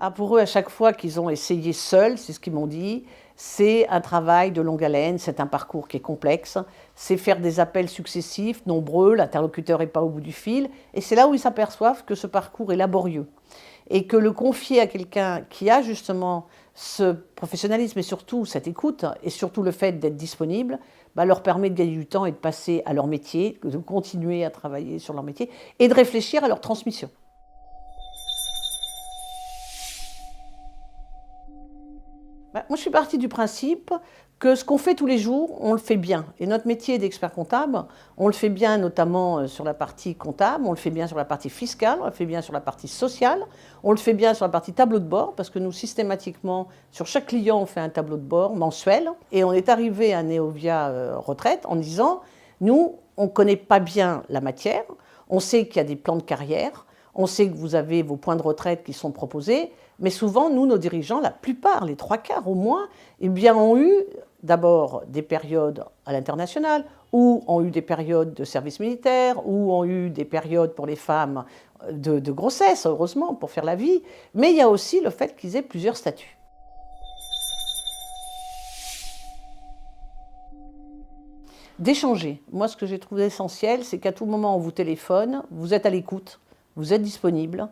Ah, pour eux, à chaque fois qu'ils ont essayé seuls, c'est ce qu'ils m'ont dit, c'est un travail de longue haleine, c'est un parcours qui est complexe, c'est faire des appels successifs, nombreux, l'interlocuteur n'est pas au bout du fil, et c'est là où ils s'aperçoivent que ce parcours est laborieux. Et que le confier à quelqu'un qui a justement ce professionnalisme et surtout cette écoute, et surtout le fait d'être disponible, bah, leur permet de gagner du temps et de passer à leur métier, de continuer à travailler sur leur métier, et de réfléchir à leur transmission. Bah, moi, je suis partie du principe que ce qu'on fait tous les jours, on le fait bien. Et notre métier d'expert comptable, on le fait bien notamment sur la partie comptable, on le fait bien sur la partie fiscale, on le fait bien sur la partie sociale, on le fait bien sur la partie tableau de bord, parce que nous, systématiquement, sur chaque client, on fait un tableau de bord mensuel. Et on est arrivé à Neovia Retraite en disant, nous, on ne connaît pas bien la matière, on sait qu'il y a des plans de carrière, on sait que vous avez vos points de retraite qui sont proposés, mais souvent, nous, nos dirigeants, la plupart, les 3/4 au moins, eh bien, ont eu d'abord des périodes à l'international, ou ont eu des périodes de service militaire, ou ont eu des périodes pour les femmes de grossesse, heureusement, pour faire la vie. Mais il y a aussi le fait qu'ils aient plusieurs statuts. D'échanger. Moi, ce que j'ai trouvé essentiel, c'est qu'à tout moment, on vous téléphone, vous êtes à l'écoute, vous êtes disponible,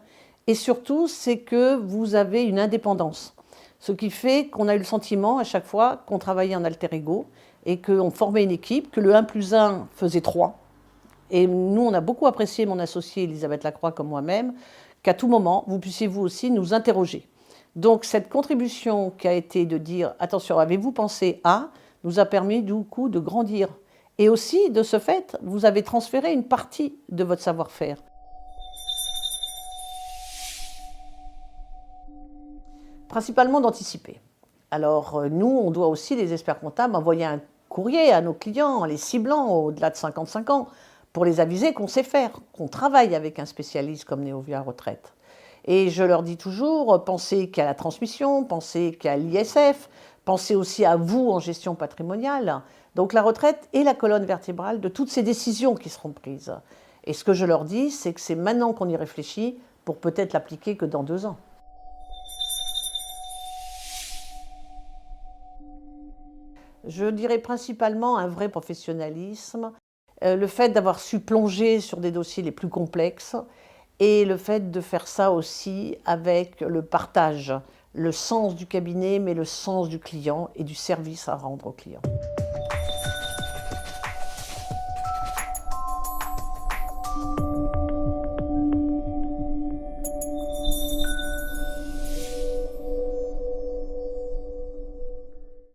et surtout, c'est que vous avez une indépendance. Ce qui fait qu'on a eu le sentiment à chaque fois qu'on travaillait en alter ego et qu'on formait une équipe, que le 1+1 faisait 3. Et nous, on a beaucoup apprécié, mon associée Elisabeth Lacroix comme moi-même, qu'à tout moment, vous puissiez vous aussi nous interroger. Donc cette contribution qui a été de dire « attention, avez-vous pensé à ?» nous a permis du coup de grandir. Et aussi, de ce fait, vous avez transféré une partie de votre savoir-faire. Principalement d'anticiper. Alors nous, on doit aussi, les experts comptables, envoyer un courrier à nos clients en les ciblant au-delà de 55 ans pour les aviser qu'on sait faire, qu'on travaille avec un spécialiste comme Neovia Retraite. Et je leur dis toujours, pensez qu'à la transmission, pensez qu'à l'ISF, pensez aussi à vous en gestion patrimoniale. Donc la retraite est la colonne vertébrale de toutes ces décisions qui seront prises. Et ce que je leur dis, c'est que c'est maintenant qu'on y réfléchit pour peut-être l'appliquer que dans 2 ans. Je dirais principalement un vrai professionnalisme, le fait d'avoir su plonger sur des dossiers les plus complexes et le fait de faire ça aussi avec le partage, le sens du cabinet mais le sens du client et du service à rendre au client.